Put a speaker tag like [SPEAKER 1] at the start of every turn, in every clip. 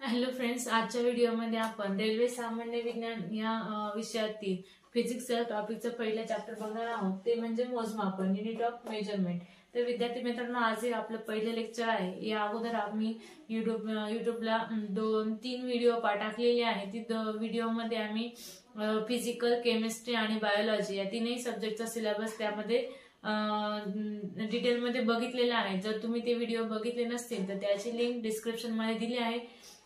[SPEAKER 1] Hello friends, आजच्या व्हिडिओमध्ये आपण रेल्वे सामान्य विज्ञान या विषयातील फिजिक्सच्या टॉपिकचं पहिलं चॅप्टर बघणार आहोत. ते म्हणजे मोजमापन, युनिट ऑफ मेजरमेंट. तर विद्यार्थी मित्रांनो, आज हे आपलं पहिलं लेक्चर आहे. या अगोदर आम्ही युट्यूबला 2-3 व्हिडिओ टाकलेले आहेत. ती व्हिडिओमध्ये आम्ही फिजिकल, केमिस्ट्री आणि बायोलॉजी या तीनही सब्जेक्टचा सिलेबस त्यामध्ये डिटेलमध्ये बघितलेला आहे. जर तुम्ही ते व्हिडिओ बघितले नसतील तर त्याची लिंक डिस्क्रिप्शन मध्ये दिली आहे,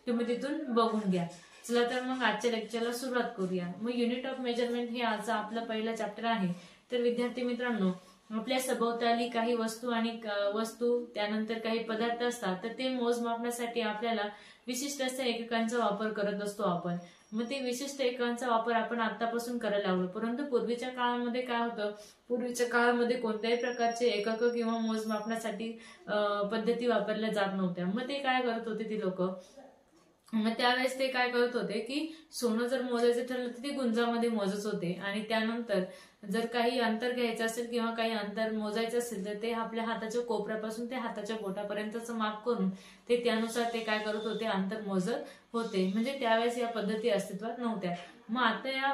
[SPEAKER 1] तुम्ही तिथून बघून घ्या. चला तर मग आजच्या लेक्चरला सुरुवात करूया. मग युनिट ऑफ मेजरमेंट हे आजचा आपला पहिला चॅप्टर आहे. तर विद्यार्थी मित्रांनो, आपल्या सभोवताली काही वस्तू त्यानंतर काही पदार्थ असतात. तर ते मोजमापनासाठी आपल्याला विशिष्ट अशा एककांचा वापर करत असतो आपण. मग ते विशिष्ट एककांचा वापर आपण आतापासून करायला लागलो. परंतु पूर्वीच्या काळामध्ये काय होतं, पूर्वीच्या काळामध्ये कोणत्याही प्रकारचे एकक किंवा मोजमापनासाठी पद्धती वापरल्या जात नव्हत्या. मग ते काय करत होते ती लोक, मग त्यावेळेस ते काय करत होते की सोनं जर मोजायचं ठरलं तर ते गुंजामध्ये मोजत होते. आणि त्यानंतर जर काही अंतर घ्यायचं असेल किंवा काही अंतर मोजायचं असेल तर ते आपल्या हाताच्या कोपऱ्यापासून ते हाताच्या बोटापर्यंतचं माप करून ते त्यानुसार ते काय करत होते, अंतर मोजत होते. म्हणजे त्यावेळेस या पद्धती अस्तित्वात नव्हत्या. मग आता या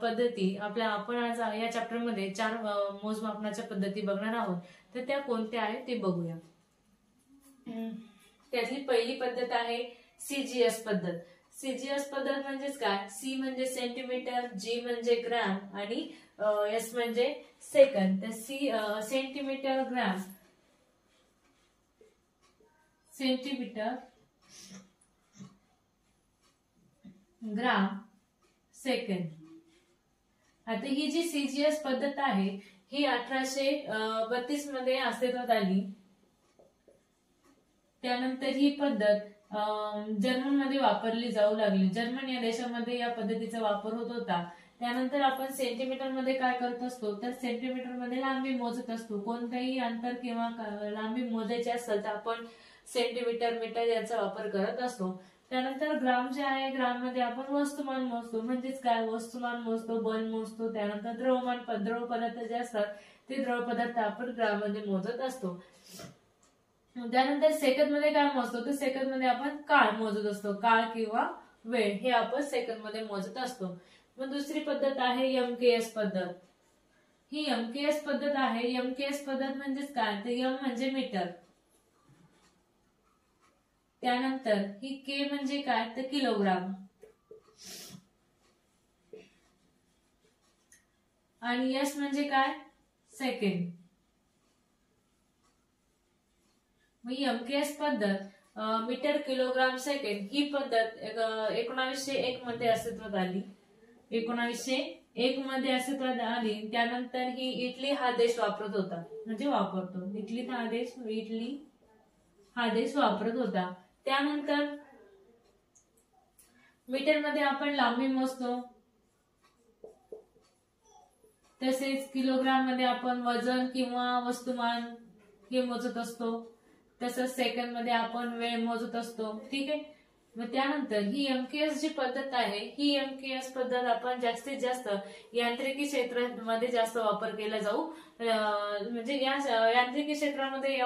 [SPEAKER 1] पद्धती आपण आज या चॅप्टरमध्ये 4 मोजमापनाच्या पद्धती बघणार आहोत. तर त्या कोणत्या आहेत ते बघूया. त्यातली पहिली पद्धत आहे सीजीएस पद्धत. सीजीएस पद्धत म्हणजेच काय, सी म्हणजे सेंटीमीटर, जी म्हणजे ग्रॅम आणि एस म्हणजे सेकंद. तर सेंटीमीटर, ग्रॅम, सेंटीमीटर, ग्राम, सेकंद. आता ही जी सीजीएस पद्धत आहे ही 1832 मध्ये अस्तित्वात आली. त्यानंतर ही पद्धत जर्मनमध्ये वापरली जाऊ लागली. जर्मन या देशामध्ये या पद्धतीचा वापर होत होता. त्यानंतर आपण सेंटीमीटर मध्ये काय करत असतो, तर सेंटीमीटर मध्ये लांबी मोजत असतो. कोणतेही अंतर किंवा लांबी मोजायची असेल तर आपण सेंटीमीटर, मीटर यांचा वापर करत असतो. त्यानंतर ग्राम जे आहे, ग्राम मध्ये आपण वस्तुमान मोजतो. म्हणजेच काय, वस्तुमान मोजतो, बल मोजतो. त्यानंतर द्रव पदार्थ जे असतात ते द्रव पदार्थ आपण ग्राम मध्ये मोजत असतो. त्यानंतर सेकंद मध्ये काय मोजतो, तर सेकंद मध्ये आपण काळ मोजत असतो. काळ किंवा वेळ हे आपण सेकंद मध्ये मोजत असतो. मग दुसरी पद्धत आहे एमकेएस पद्धत. ही एमकेएस पद्धत आहे. एमकेएस पद्धत म्हणजेच काय, तर एम म्हणजे मीटर, त्यानंतर ही के म्हणजे काय, तर किलोग्राम, आणि एस म्हणजे काय, सेकंड. मग एमकेएस पद्धत मीटर, किलोग्राम, सेकंड ही पद्धत 1901 मध्ये अस्तित्वात आली. 1901 मध्ये अस्तित्वात आली. त्यानंतर ही इटली हा देश वापरत होता, म्हणजे वापरतो. इटली हा देश वापरत होता. त्यानंतर मीटर मध्ये आपण लांबी मोजतो, तसेच किलोग्राम मध्ये आपण वजन किंवा वस्तुमान हे मोजत असतो. तसंच सेकंद मध्ये आपण वेळ मोजत असतो. ठीक आहे. मग त्यानंतर ही एमकेएस जी पद्धत आहे, ही एमकेएस पद्धत आपण जास्तीत जास्त यांत्रिकी क्षेत्रामध्ये जास्त वापर केला जाऊ, म्हणजे या यांत्रिकी क्षेत्रामध्ये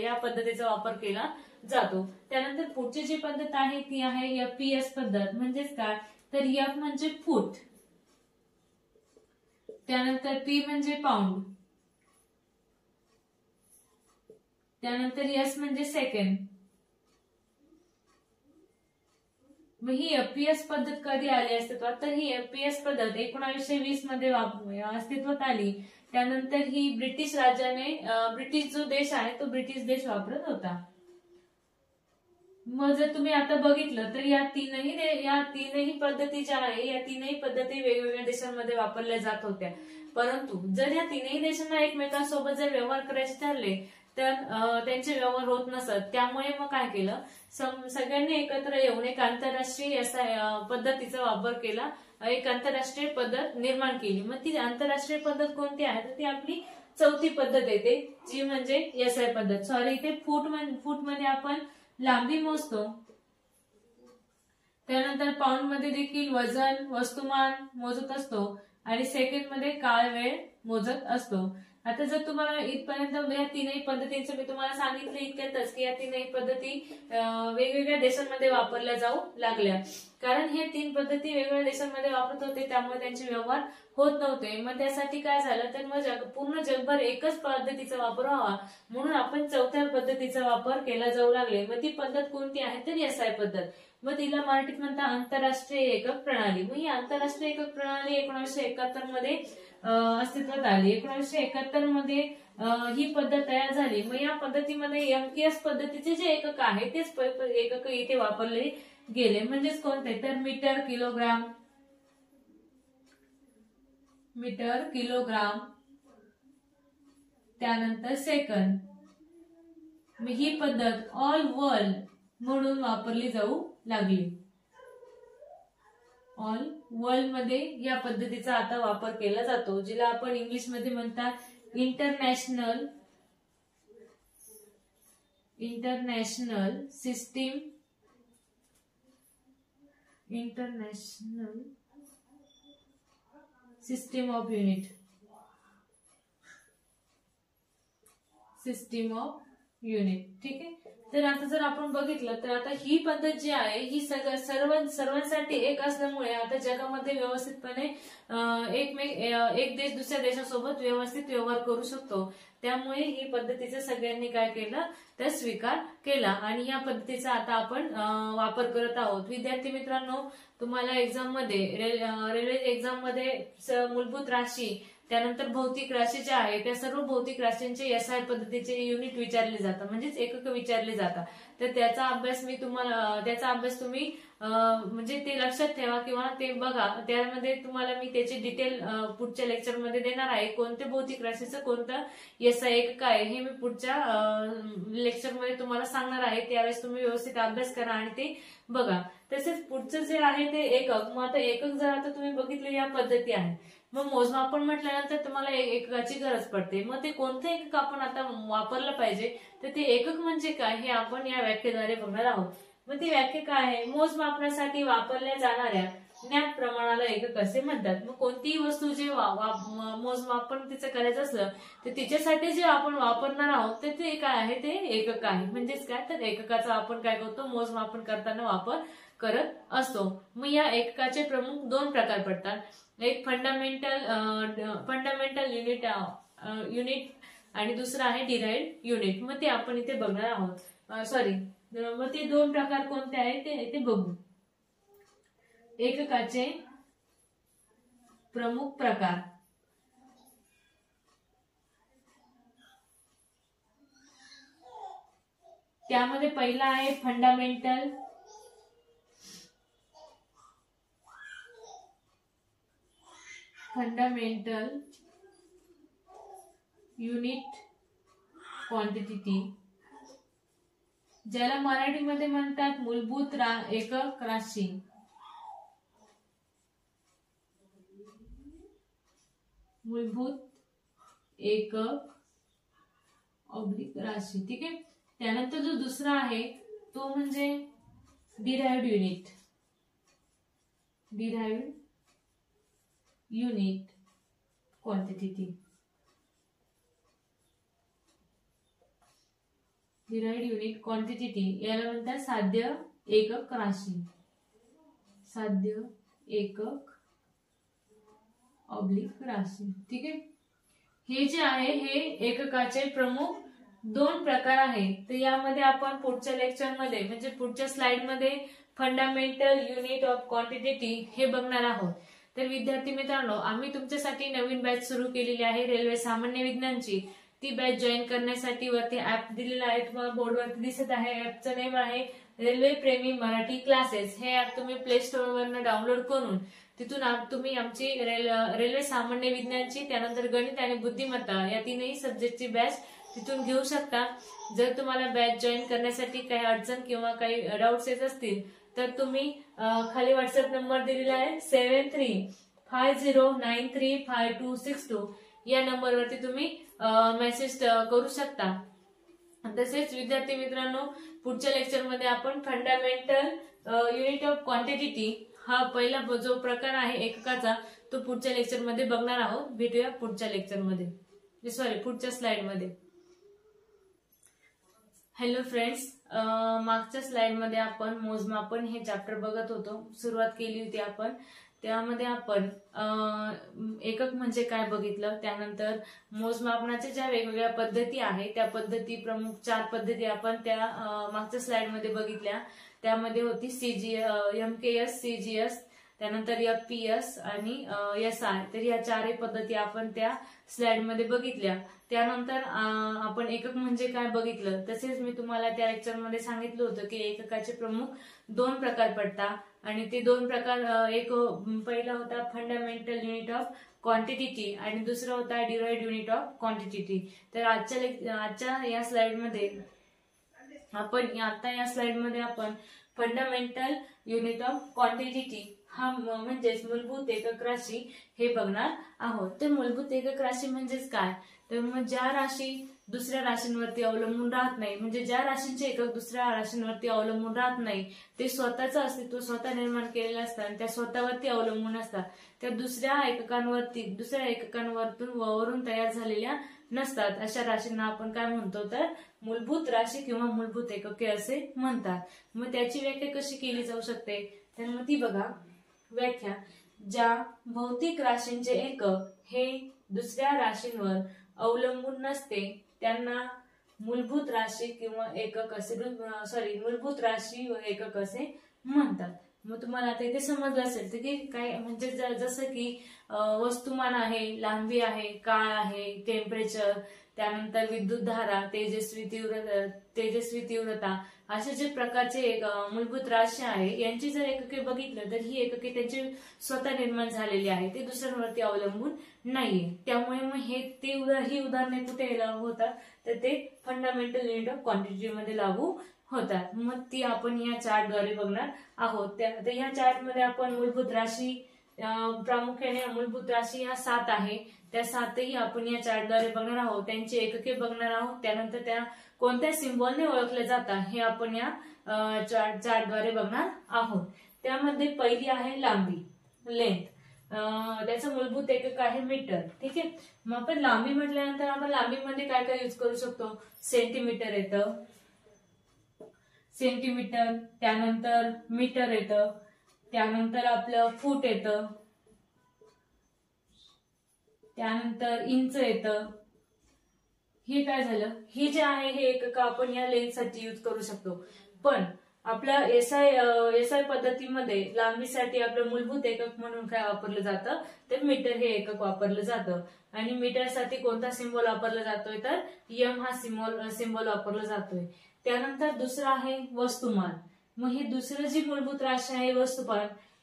[SPEAKER 1] या पद्धतीचा वापर केला जातो. त्यानंतर पुढची जी पद्धत आहे ती आहे एफपीएस पद्धत. म्हणजेच काय, तर एफ म्हणजे फूट, त्यानंतर पी म्हणजे पाऊंड, त्यानंतर एस म्हणजे सेकंड. मग ही एफपीएस पद्धत कधी आली अस्तित्वात, तर ही एफपीएस पद्धत 1920 मध्ये अस्तित्वात आली. त्यानंतर ही ब्रिटिश राजाने, ब्रिटिश जो देश आहे तो ब्रिटिश देश वापरत होता. मग जर तुम्ही आता बघितलं तर या तीनही पद्धती ज्या आहे, या तीनही पद्धती वेगवेगळ्या देशांमध्ये वापरल्या जात होत्या. परंतु जर या तीनही देशांना एकमेकांसोबत जर व्यवहार करायचे ठरले तर त्यांचे व्यवहार होत नसत. त्यामुळे मग काय केलं, सगळ्यांनी एकत्र येऊन एक आंतरराष्ट्रीय पद्धतीचा वापर केला, एक आंतरराष्ट्रीय पद्धत निर्माण केली. मग ती आंतरराष्ट्रीय पद्धत कोणती आहे, तर ती आपली चौथी पद्धत येते, जी म्हणजे एसआय पद्धत. सॉरी, इथे फूट मध्ये आपण लांबी मोजतो. त्यानंतर पाऊंड मध्ये देखील वजन, वस्तुमान मोजत असतो. आणि सेकंड मध्ये काळ, वेळ मोजत असतो. आता जर तुम्हाला इथपर्यंत या तीनही पद्धतींचं मी तुम्हाला सांगितलं इतक्यातच की या तीनही पद्धती वेगवेगळ्या देशांमध्ये वापरल्या जाऊ लागल्या, कारण हे 3 पद्धती वेगवेगळ्या देशांमध्ये वापरत होते त्यामुळे त्यांचे व्यवहार होत नव्हते. मग त्यासाठी काय झालं तर मग पूर्ण जगभर एकच पद्धतीचा वापर व्हावा म्हणून आपण चौथ्या पद्धतीचा वापर केला जाऊ लागले. मग ती पद्धत कोणती आहे तर SI पद्धत. मग तिला मराठीत म्हणतात आंतरराष्ट्रीय एकक प्रणाली. मग ही आंतरराष्ट्रीय एकक प्रणाली 1971 मध्ये अस्तित्वात आली. 1971 मध्ये ही पद्धत तयार झाली. मग या पद्धतीमध्ये MKS पद्धतीचे जे एकक आहे तेच एकक इथे वापरले गेले. म्हणजेच कोणते तर मीटर, किलोग्राम, त्यानंतर सेकंद. ही पद्धत ऑल वर्ल्ड म्हणून वापरली जाऊ लागली. ऑल वर्ल्ड मध्ये या पद्धतीचा आता वापर केला जातो, जिला आपण इंग्लिश मध्ये म्हणतात इंटरनॅशनल सिस्टीम ऑफ युनिट. ठीक आहे. तर आता जर आपण बघितलं तर आता ही पद्धत जी आहे ही सर्वांसाठी एक असल्यामुळे आता जगामध्ये व्यवस्थितपणे एक देश दुसऱ्या देशासोबत व्यवस्थित व्यवहार करू शकतो. त्यामुळे ही पद्धतीचा सगळ्यांनी काय केलं तर स्वीकार केला आणि या पद्धतीचा आता आपण वापर करत आहोत. विद्यार्थी मित्रांनो, तुम्हाला एक्झाम मध्ये रेल्वे एक्झाम मध्ये मूलभूत राशी, त्यानंतर भौतिक राशी ज्या आहे त्या सर्व भौतिक राशींचे SI पद्धतीचे युनिट विचारले जातात, म्हणजेच एकक विचारले जातात. तर त्याचा अभ्यास तुम्ही म्हणजे ते लक्षात ठेवा किंवा ते बघा. त्यामध्ये तुम्हाला मी त्याची डिटेल पुढच्या लेक्चरमध्ये देणार आहे. कोणत्या भौतिक राशीचं कोणतं SI एकक आहे हे मी पुढच्या लेक्चरमध्ये तुम्हाला सांगणार आहे. त्यावेळेस तुम्ही व्यवस्थित अभ्यास करा आणि ते बघा. तसेच पुढचं जे आहे ते एकक. मग आता एकक जर आता तुम्ही बघितले या पद्धती आहे. मग मोजमापन म्हटल्यानंतर तुम्हाला एककाची गरज पडते. मग ते कोणतं एकक आपण आता वापरलं पाहिजे तर ते एकक म्हणजे काय हे आपण या व्याख्येद्वारे बघणार आहोत. मग ती व्याख्या काय आहे? मोजमापनासाठी वापरल्या जाणाऱ्या ज्ञात प्रमाणाला एकक असे म्हणतात. मग कोणतीही वस्तू जे मोजमापन तिचं करायचं असलं तर तिच्यासाठी जे आपण वापरणार आहोत तर ते काय आहे ते एकक आहे. म्हणजेच काय तर एककाचा आपण काय करतो मोजमापन करताना वापर करत असतो. मग या एककाचे प्रमुख 2 प्रकार पडतात. एक फंडामेंटल युनिट आणि दुसरा आहे डिराइव्हड युनिट. मग ते आपण इथे बघणार आहोत. मग ते 2 प्रकार कोणते आहेत ते बघू. एककाचे प्रमुख प्रकार. त्यामध्ये पहिला आहे फंडामेंटल युनिट क्वांटिटी, ज्याला मराठीमध्ये म्हणतात मूलभूत एकक राशी. राशी. ठीक आहे. त्यानंतर जो दुसरा आहे तो म्हणजे derived unit quantity. Derived unit quantity याला म्हणतात साध्य एकक राशी. राशी. ठीक आहे. हे जे आहे हे एककाचे प्रमुख 2 प्रकार आहेत. तर यामध्ये आपण पुढच्या लेक्चरमध्ये म्हणजे पुढच्या स्लाइडमध्ये फंडामेंटल युनिट ऑफ क्वांटिटी हे बघणार आहोत. तर विद्यार्थी मित्रांनो, आम्ही तुमच्यासाठी नवीन बॅच सुरू केलेली आहे रेल्वे सामान्य विज्ञानची. ती बॅच जॉईन करण्यासाठी वरती ऍप दिलेला आहे, तुम्हाला बोर्डवरती दिसत आहे. ऍपचं नेम आहे रेल्वे प्रेमी मराठी क्लासेस. हे ऍप तुम्ही प्ले स्टोर वरनं डाउनलोड करून तिथून तुम्ही आमची रेल्वे सामान्य विज्ञानची, त्यानंतर गणित आणि बुद्धिमत्ता या 3ही सब्जेक्टची बॅच तिथून घेऊ शकता. जर तुम्हाला बॅच जॉईन करण्यासाठी काही अडचण किंवा काही डाऊट्स येत असतील तर तुम्ही खाली व्हॉट्सअप नंबर दिलेला आहे 7350935262 या नंबरवरती तुम्ही मेसेज करू शकता. तसेच विद्यार्थी मित्रांनो, पुढच्या लेक्चरमध्ये आपण फंडामेंटल युनिट ऑफ क्वांटिटी हा पहिला जो प्रकार आहे एककाचा तो पुढच्या लेक्चरमध्ये बघणार आहोत. भेटूया पुढच्या लेक्चरमध्ये. सॉरी पुढच्या स्लाइडमध्ये. हॅलो फ्रेंड्स, मागच्या स्लाइडमध्ये आपण मोजमापन हे चॅप्टर बघत होतो, सुरुवात केली होती आपण. त्यामध्ये आपण एकक म्हणजे काय बघितलं, त्यानंतर मोजमापनाच्या ज्या वेगवेगळ्या पद्धती आहेत त्या पद्धती, प्रमुख 4 पद्धती आपण त्या मागच्या स्लाइडमध्ये बघितल्या. त्यामध्ये होती MKS, CGS, त्यानंतर FPS आणि SI. तर या 4 पद्धती आपण त्या स्लाइडमध्ये बघितल्या. त्यानंतर आपण एकक म्हणजे काय बघितलं. तसेच मी तुम्हाला त्या लेक्चरमध्ये सांगितलं होतं की एककाचे प्रमुख 2 प्रकार पडतात आणि ते 2 प्रकार, एक पहिला होता फंडामेंटल युनिट ऑफ क्वांटिटी आणि दुसरा होता डिराइव्हड युनिट ऑफ क्वांटिटी. तर आजच्या या स्लाइडमध्ये आपण फंडामेंटल युनिट ऑफ क्वांटिटी हा म्हणजेच मूलभूत एकक राशी हे बघणार आहोत. तर मूलभूत एकक राशी म्हणजेच काय, तर मग ज्या राशी दुसऱ्या राशींवरती अवलंबून राहत नाही, म्हणजे ज्या राशींचे एकक दुसऱ्या राशींवरती अवलंबून राहत नाही, ते स्वतःचं अस्तित्व स्वतः निर्माण केलेलं असतं आणि त्या स्वतःवरती अवलंबून असतात. त्या दुसऱ्या एककांवरतून वरून तयार झालेल्या नसतात. अशा राशींना आपण काय म्हणतो, तर मूलभूत राशी किंवा मूलभूत एकके असे म्हणतात. मग त्याची व्याख्या कशी केली जाऊ शकते, तर मग ती बघा व्याख्या. ज्या भौतिक राशींचे एकक हे दुसऱ्या राशींवर अवलंबून नसते त्यांना मूलभूत राशी किंवा एकक असे मूलभूत राशी व एकक असे म्हणतात. मग तुम्हाला आता इथे समजलं असेल तर की काय म्हणजे जसं की वस्तुमान आहे, लांबी आहे, काळ आहे, टेम्परेचर, त्यानंतर विद्युत धारा, तेजस्वी तीव्रता, असे जे प्रकारचे मूलभूत राशी आहे यांची जर एकके बघितलं तर ही एकके त्यांची स्वतः निर्माण झालेली आहे, ते दुसऱ्यांवरती अवलंबून नाहीये. त्यामुळे मग ही उदाहरणे कुठे लागू होतात, तर ते फंडामेंटल युनिट ऑफ क्वांटिटी मध्ये लागू होतात. मग ती आपण या चार्टद्वारे बघणार आहोत. या चार्टमध्ये आपण मूलभूत राशी, प्रामुख्याने मूलभूत राशी या 7 आहे, त्या 7ही आपण या चार्टद्वारे बघणार आहोत. त्यांची एकके बघणार आहोत. त्यानंतर त्या कोणत्या सिम्बॉलने ओळखले जातात हे आपण या चार्टद्वारे बघणार आहोत. त्यामध्ये पहिली आहे लांबी, लेंथ. त्याचं मूलभूत एकक आहे मीटर. ठीक आहे. मग आपण लांबी म्हटल्यानंतर आपण लांबीमध्ये काय काय यूज करू शकतो, सेंटीमीटर येतं, सेंटीमीटर, त्यानंतर मीटर येतं, त्यानंतर आपलं फूट येतं, त्यानंतर इंच येतं. हे काय झालं, हे जे आहे हे एकक आपण या लेंथसाठी यूज करू शकतो. पण आपल्या एसआय पद्धतीमध्ये लांबीसाठी आपलं मूलभूत एकक म्हणून काय वापरलं जातं, तर मीटर हे एकक वापरलं जातं. आणि मीटरसाठी कोणता सिम्बॉल वापरला जातोय, तर एम हा सिम्बॉल वापरला जातोय. त्यानंतर दुसरं आहे वस्तुमान. मग हे दुसरं जी मूलभूत राशी आहे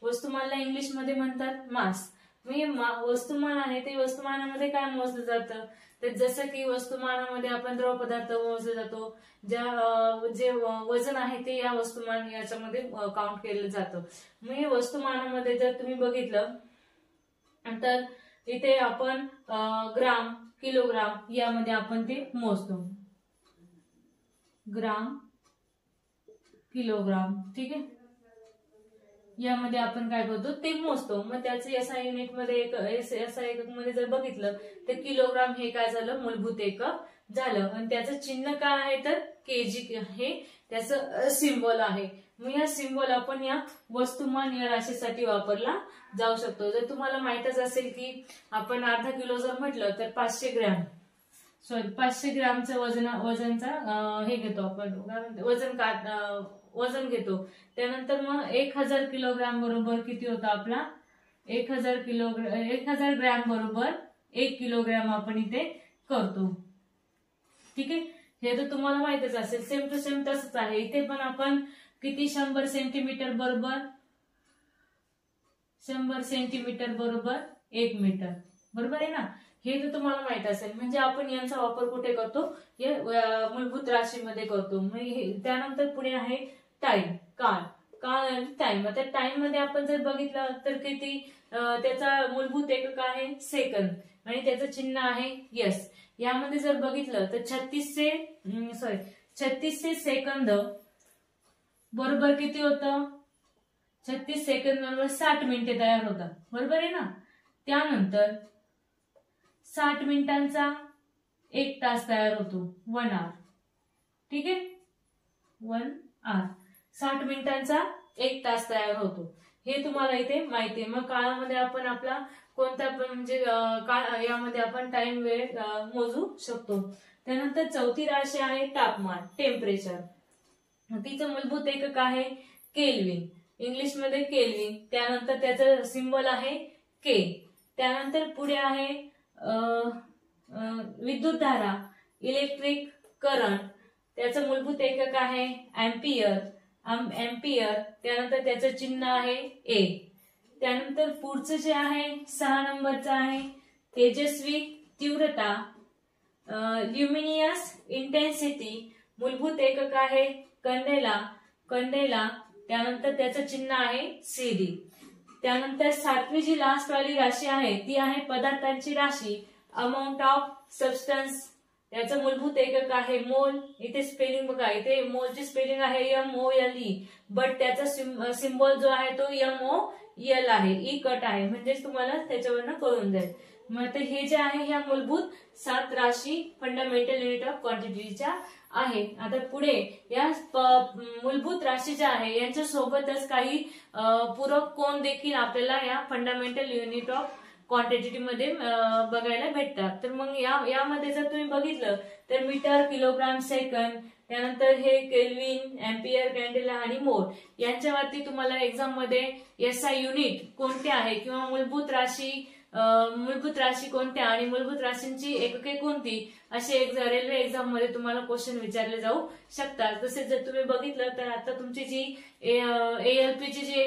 [SPEAKER 1] वस्तुमानला इंग्लिशमध्ये म्हणतात मास. मग वस्तुमान आहे ते वस्तुमानामध्ये काय मोजलं जातं, तर जसं की वस्तुमानामध्ये आपण द्रव पदार्थ मोजले जातो, जे वजन आहे ते या वस्तुमान याच्यामध्ये काउंट केलं जातं. मग हे वस्तुमानामध्ये जर तुम्ही बघितलं तर इथे आपण ग्राम, किलोग्राम यामध्ये आपण ते मोजतो, ग्राम, किलोग्राम. ठीक आहे. यामध्ये आपण काय करतो ते मोजतो. मग त्याचे एसआय युनिट मध्ये एसआय एकक मध्ये जर बघितलं तर किलोग्राम हे काय झालं, मूलभूत एकक झालं. आणि त्याचं चिन्ह काय आहे, तर केजी हे त्याचं सिम्बॉल आहे. मग या सिम्बॉल आपण या वस्तुमान या राशीसाठी वापरला जाऊ शकतो. जर तुम्हाला माहितच असेल की आपण अर्धा किलो जर म्हटलं तर 500 ग्रॅमचं वजनचा हे घेतो आपण, वजन घेतो. त्यानंतर मग 1000 किलोग्राम बरोबर किती होता आपला, 1000 ग्रॅम बरोबर 1 किलोग्राम आपण इथे करतो. ठीक आहे. हे तर तुम्हाला माहितच असेल. सेम टू सेम तसंच आहे इथे पण आपण किती, 100 सेंटीमीटर बरोबर 1 मीटर, बरोबर आहे ना. हे तर तुम्हाला माहित असेल. म्हणजे आपण यांचा वापर कुठे करतो, या मूलभूत राशीमध्ये करतो. त्यानंतर पुढे आहे टाइम, काळ आणि टाइम. आता टाइम मध्ये आपण जर बघितलं तर किती, त्याचा मूलभूत एकक आहे सेकंद आणि त्याचं चिन्ह आहे यस. यामध्ये जर बघितलं तर 36 सेकंद बरोबर किती होतं, 36 सेकंद बरोबर 60 मिनिटे तयार होतात, बरोबर आहे ना. त्यानंतर 60 मिनिटांचा 1 तास तयार होतो, 1 आवर. ठीक आहे, 1 आवर 60 मिनिटांचा 1 तास तयार होतो, हे तुम्हाला इथे माहिती आहे. मग काळामध्ये आपण आपला कोणता पण म्हणजे यामध्ये आपण टाइम वेळ मोजू शकतो. त्यानंतर चौथी राशी आहे तापमान, टेम्परेचर. तिचं मूलभूत एकक आहे केल्विन, इंग्लिशमध्ये केल्विन. त्यानंतर त्याचं सिम्बॉल आहे के. त्यानंतर पुढे आहे विद्युत धारा, इलेक्ट्रिक करंट. त्याचं मूलभूत एकक आहे एम्पियर. त्यानंतर त्याचं चिन्ह आहे ए. त्यानंतर पुढचं जे आहे 6 नंबरचं आहे तेजस्वी तीव्रता, ल्युमिनियस इंटेन्सिटी. मूलभूत एकक आहे कंडेला. त्यानंतर त्याचं चिन्ह आहे सीडी. त्यानंतर 7वी जी लास्ट वाली राशी आहे ती आहे पदार्थांची राशी, अमाऊंट ऑफ सबस्टन्स. त्याचं मूलभूत एकक आहे मोल. इथे स्पेलिंग बघा, इथे मोलची स्पेलिंग आहे MOLE, बट त्याचा सिम्बॉल जो आहे तो MOL आहे, ई कट आहे, म्हणजेच तुम्हाला त्याच्यावरनं कळून जाईल. मग हे जे आहे ह्या मूलभूत 7 राशी फंडामेंटल युनिट ऑफ क्वांटिटीच्या आहे. आता पुढे या मूलभूत राशी ज्या आहे यांच्या सोबतच काही पूरक कोन देखील आपल्याला या फंडामेंटल युनिट ऑफ क्वांटिटी मध्ये बघायला भेटतात. तर मग यामध्ये जर तुम्ही बघितलं तर मीटर, किलोग्राम, सेकंद, त्यानंतर हे केल्विन, एम्पियर, कॅन्डेला आणि मोल यांच्यावरती तुम्हाला एक्झाम मध्ये SI युनिट कोणते आहे किंवा मूलभूत राशी कोणत्या आणि मूलभूत राशींची एकके कोणती असे रेल्वे एक्झाम मध्ये तुम्हाला क्वेश्चन विचारले जाऊ शकतात. तसेच जर तुम्ही बघितलं तर आता तुमची जी ALP ची जी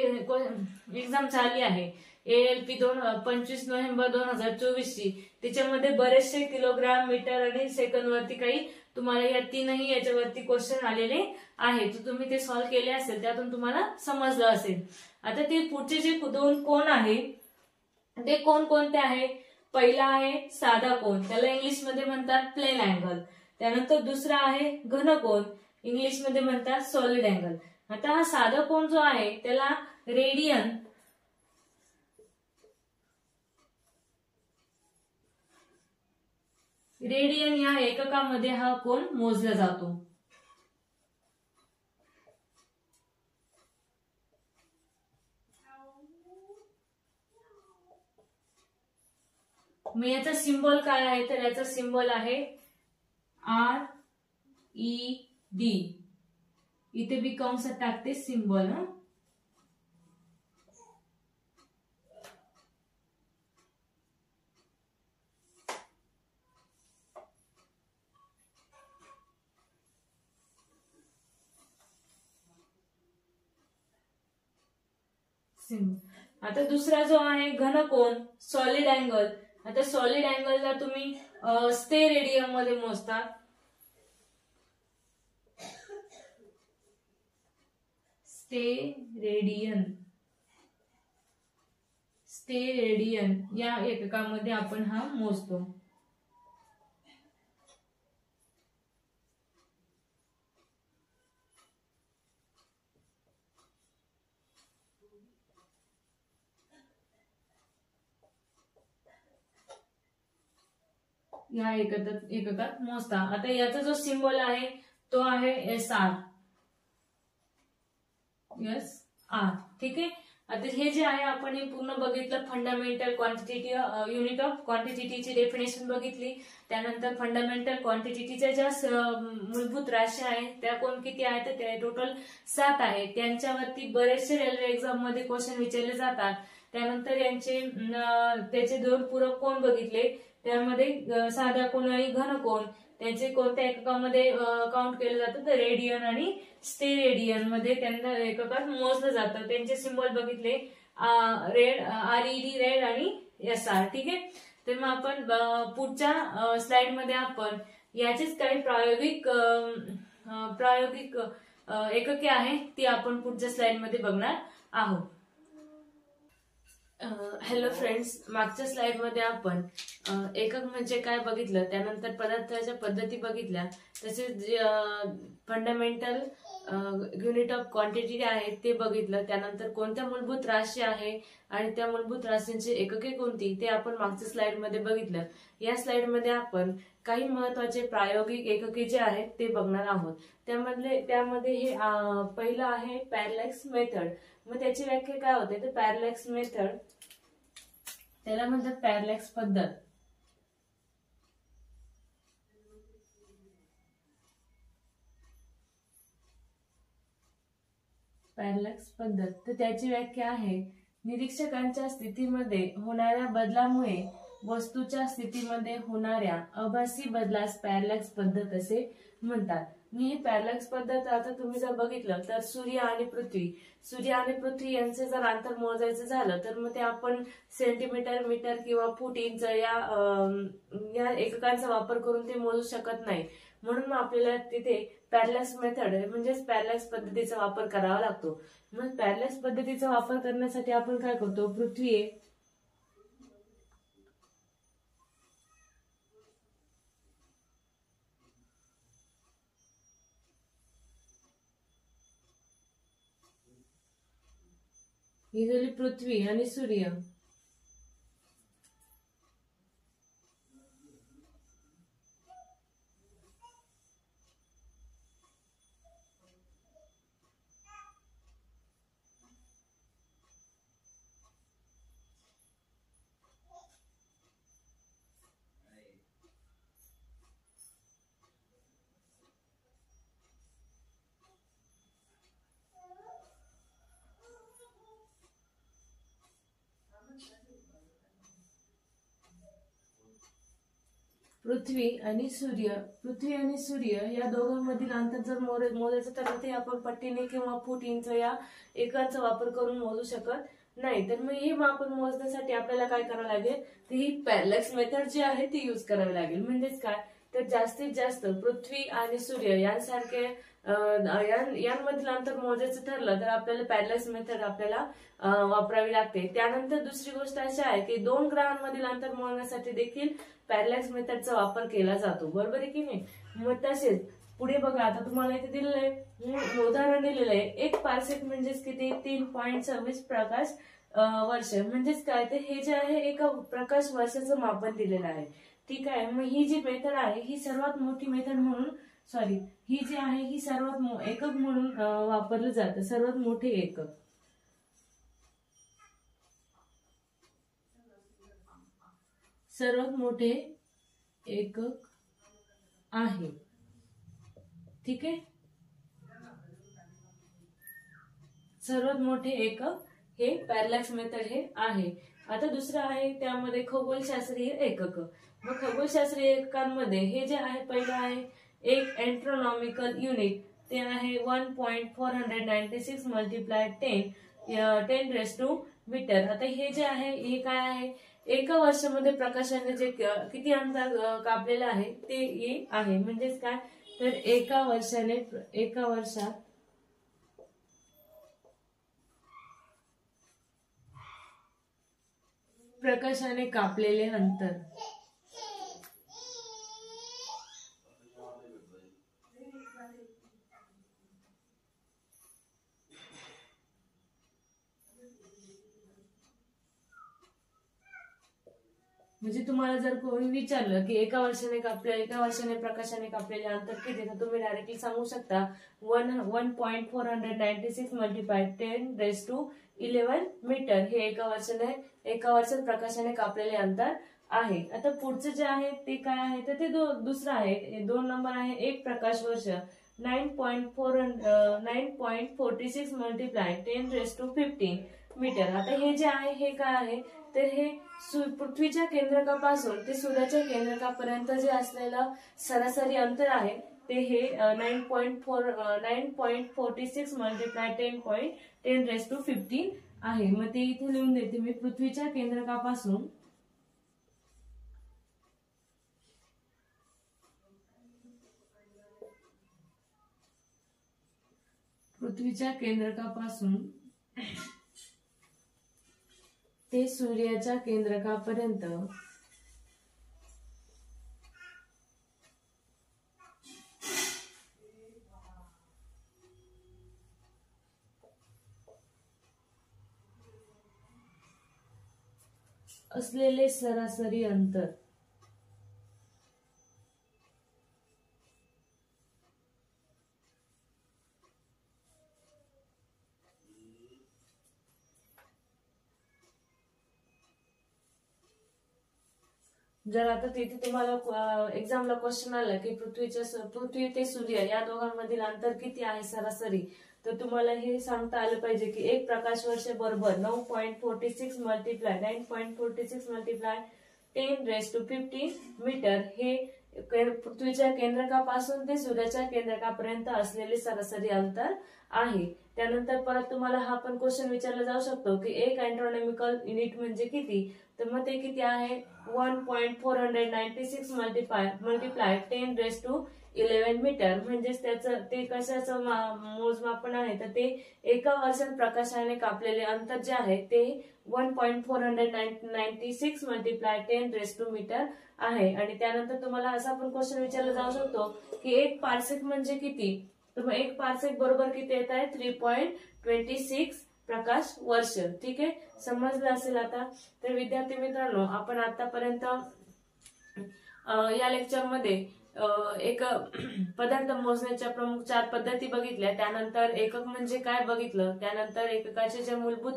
[SPEAKER 1] एक्झाम झाली आहे, ALP 25 नोव्हेंबर 2024 ची, त्याच्यामध्ये बरेचसे किलोग्राम, मीटर आणि सेकंद वरती काही तुम्हाला या तीनही याच्यावरती क्वेश्चन आलेले आहेत. तर तुम्ही ते सॉल्व्ह केले असेल, त्यातून तुम्हाला समजलं असेल. आता ते पुढचे जे 2 कोन आहे ते कोण कोणते आहे? पहिला आहे साधा कोन, त्याला इंग्लिशमध्ये म्हणतात प्लेन अँगल. त्यानंतर दुसरा आहे घन कोन, इंग्लिशमध्ये म्हणतात सॉलिड अँगल. आता हा साधा कोन जो आहे त्याला रेडियन या एककामध्ये हा कोन मोजला जातो. मग याचा सिम्बॉल काय आहे? तर याचा सिम्बॉल आहे RED. इथे मी कंसात टाकते सिम्बॉल. आता दुसरा जो आहे घनकोन, सॉलिड अँगल. आता सॉलिड अँगलला तुम्ही स्टेरेडियन मध्ये मोजता. स्टेरेडियन या एककामध्ये आपण हा मोजतो. या एककात मोजता. आता याचा जो सिम्बॉल आहे तो आहे SR. ठीक आहे. आता हे जे आहे आपण हे पूर्ण बघितलं, फंडामेंटल क्वांटिटी युनिट ऑफ क्वांटिटीची डेफिनेशन बघितली. त्यानंतर फंडामेंटल क्वांटिटीच्या ज्या मूलभूत राशी आहेत त्या कोण किती आहेत? तर त्या टोटल 7 आहेत. त्यांच्यावरती बरेचसे रेल्वे एक्झाम मध्ये क्वेश्चन विचारले जातात. त्यानंतर त्याचे 2 पूरक कोन बघितले, त्यामध्ये साधा कोन आणि घन कोन. त्यांचे कोणत्या एककामध्ये काउंट केलं जातं? तर रेडियन आणि स्टेरेडियन मध्ये त्यांना एककात मोजलं जातं. त्यांचे सिम्बॉल बघितले, RED रेड आणि SR. ठीक आहे. तर मग आपण पुढच्या स्लाइड मध्ये आपण याचीच काही प्रायोगिक एकके आहे ती आपण पुढच्या स्लाइड मध्ये बघणार आहोत. हॅलो फ्रेंड्स, मागच्या स्लाइड मध्ये आपण एकक म्हणजे काय बघितलं, त्यानंतर पदार्थाच्या पद्धती बघितल्या, तसेच फंडामेंटल युनिट ऑफ क्वांटिटी आहे ते बघितलं. त्यानंतर कोणत्या मूलभूत राशी आहे आणि त्या मूलभूत राशींची एकके कोणती ते आपण मागच्या स्लाइड मध्ये बघितलं. या स्लाइड मध्ये आपण काही महत्वाचे प्रायोगिक एकके जे आहेत ते बघणार आहोत. त्यामध्ये हे पहिलं आहे पॅरलॅक्स मेथड. मग त्याची व्याख्या काय होते तर पॅरलॅक्स मेथड त्याला म्हणतात पॅरलॅक्स पद्धत. पॅरलॅक्स पद्धत तर त्याची व्याख्या आहे निरीक्षकांच्या स्थितीमध्ये होणाऱ्या बदलामुळे वस्तूच्या स्थितीमध्ये होणाऱ्या आभासी बदलास पॅरलॅक्स पद्धत असे म्हणतात. ही पॅरलॅक्स पद्धत आता तुम्ही जर बघितलं तर सूर्य आणि पृथ्वी यांचे जर अंतर मोजायचं झालं तर मग ते आपण सेंटीमीटर, मीटर किंवा फूट, इंच या एककांचा वापर करून ते मोजू शकत नाही. म्हणून मग आपल्याला तिथे पॅरलॅक्स मेथड म्हणजेच पॅरलॅक्स पद्धतीचा वापर करावा लागतो. मग पॅरलॅक्स पद्धतीचा वापर करण्यासाठी आपण काय करतो, पृथ्वी ही झाली पृथ्वी आणि सूर्य. पृथ्वी आणि सूर्य या दोघांमधील अंतर जर मोजायचं तर ते आपण पट्टीने किंवा फूट, इंच या एकांचा वापर करून मोजू शकत नाही. तर मग हे मापन मोजण्यासाठी आपल्याला काय करावं लागेल तर ही पॅरलॅक्स मेथड जी आहे ती यूज करावी लागेल. म्हणजेच काय तर जास्तीत जास्त पृथ्वी आणि सूर्य यांसारखे यांमधील अंतर मोजायचं ठरलं तर आपल्याला पॅरलॅक्स मेथड आपल्याला वापरावी लागते. त्यानंतर दुसरी गोष्ट अशी आहे की 2 ग्रहांमधील अंतर मोजण्यासाठी देखील पॅरलॅक्स मेथडचा वापर केला जातो. बरोबर आहे की नाही. मग तसेच पुढे बघा, आता तुम्हाला इथे दिलेलं आहे उदाहरण दिलेलं आहे 1 पारसेक म्हणजेच किती 3.26 प्रकाश वर्ष. म्हणजेच काय तर हे जे आहे एका प्रकाश वर्षाचं मापन दिलेलं आहे. ठीक आहे. मग ही जी मेथड आहे ही सर्वात मोठी मेथड म्हणून ही जी आहे ही सर्वात एकक म्हणून वापरलं जातं. सर्वात मोठे एकक आहे. ठीक आहे. सर्वात मोठे एकक हे पॅरलॅक्स मेथड हे आहे. आता दुसरं आहे त्यामध्ये खगोलशास्त्रीय एकक. मग खगोलशास्त्रीय एककांमध्ये हे जे आहे पहिलं आहे एक एस्ट्रोनॉमिकल युनिट ते आहे 1.496 मल्टिप्लाय 10 रेस टू मीटर. आता हे जे आहे हे काय आहे एका वर्षामध्ये प्रकाशाने जे किती अंतर कापलेलं आहे ते आहे. म्हणजेच काय तर एका वर्षात प्रकाशाने कापलेले अंतर. म्हणजे तुम्हाला जर कोणी विचारलं की एका वर्षाने प्रकाशाने कापलेले अंतर किती तर तुम्ही डायरेक्टली सांगू शकता 1.496 मल्टिप्लाय 10 रेस टू 11 मीटर. हे एका वर्षात प्रकाशाने कापलेले अंतर आहे. आता पुढचं जे आहे ते काय आहे तर ते दुसरं आहे 2 नंबर आहे 1 प्रकाश वर्ष 9.46 मल्टिप्लाय 10 रेस टू 15 मीटर. आता हे जे आहे हे काय आहे तर हे पृथ्वीच्या केंद्रकापासून ते सूर्याच्या केंद्रकापर्यंत जे असलेलं सरासरी अंतर आहे ते हे 9.46 मल्टिप्लाय 10 रेस टू 15 आहे. मग ते इथे लिहून देते मी. पृथ्वीच्या केंद्रकापासून ते सूर्याच्या केंद्रकापर्यंत असलेले सरासरी अंतर. जर आता तिथे तुम्हाला एक्झामला क्वेश्चन आला की पृथ्वी ते सूर्य या दोघांमधील अंतर किती आहे सरासरी, तर तुम्हाला हे सांगता आलं पाहिजे की 1 प्रकाश वर्ष बरोबर 9.46 मल्टिप्लाय 9.46 मल्टिप्लाय 10⁻15 मीटर हे पृथ्वीच्या केंद्रकापासून ते सूर्याच्या केंद्रकापर्यंत असलेले सरासरी अंतर आहे. त्यानंतर परत तुम्हाला हा पण क्वेश्चन विचारला जाऊ शकतो की 1 ॲस्ट्रॉनॉमिकल युनिट म्हणजे किती, तर मग ते किती आहे 1.496 मल्टिप्लाय 10⁻11 मीटर. म्हणजेच त्याचं ते कशाचं मोजमापन आहे, तर ते एका वर्षात प्रकाशाने कापलेले अंतर जे आहे ते 1.496 मल्टिप्लाय 10⁻2 मीटर आहे. आणि त्यानंतर तुम्हाला असा पण क्वेश्चन विचारला जाऊ शकतो की 1 पार्सेक म्हणजे किती, तर मग 1 पार्सेक बरोबर किती येत आहे 3.26 प्रकाश वर्ष. ठीक आहे, समजलं असेल आता. तर विद्यार्थी मित्रांनो, आपण आतापर्यंत या लेक्चरमध्ये एक पदार्थ मोजण्याच्या प्रमुख 4 पद्धती बघितल्या. त्यानंतर एकक म्हणजे काय बघितलं. त्यानंतर एककाचे जे मूलभूत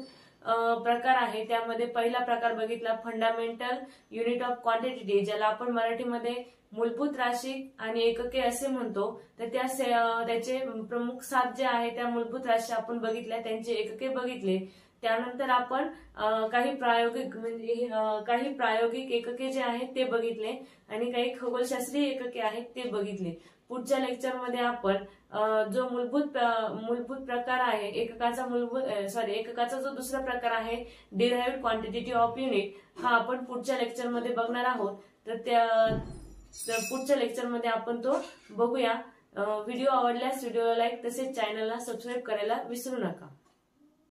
[SPEAKER 1] प्रकार आहे त्यामध्ये पहिला प्रकार बघितला फंडामेंटल युनिट ऑफ क्वांटिटी, ज्याला आपण मराठीमध्ये मूलभूत राशी आणि एकके असे म्हणतो. तर त्याचे प्रमुख 7 जे आहे त्या मूलभूत राशी आपण बघितल्या, त्यांचे एकके बघितले. त्यानंतर आपण काही प्रायोगिक एकके जे आहेत ते बघितले आणि काही खगोलशास्त्रीय एकके आहेत ते बघितले. पुढच्या लेक्चरमध्ये आपण जो मूलभूत प्रकार आहे एककाचा जो दुसरा प्रकार आहे डिराइव्हड क्वांटिटी ऑफ युनिट, हा आपण पुढच्या लेक्चरमध्ये बघणार आहोत. तर पुढच्या लेक्चरमध्ये आपण तो बघूया. व्हिडिओ आवडल्यास व्हिडिओला लाईक तसेच चॅनलला सबस्क्राईब करायला विसरू नका.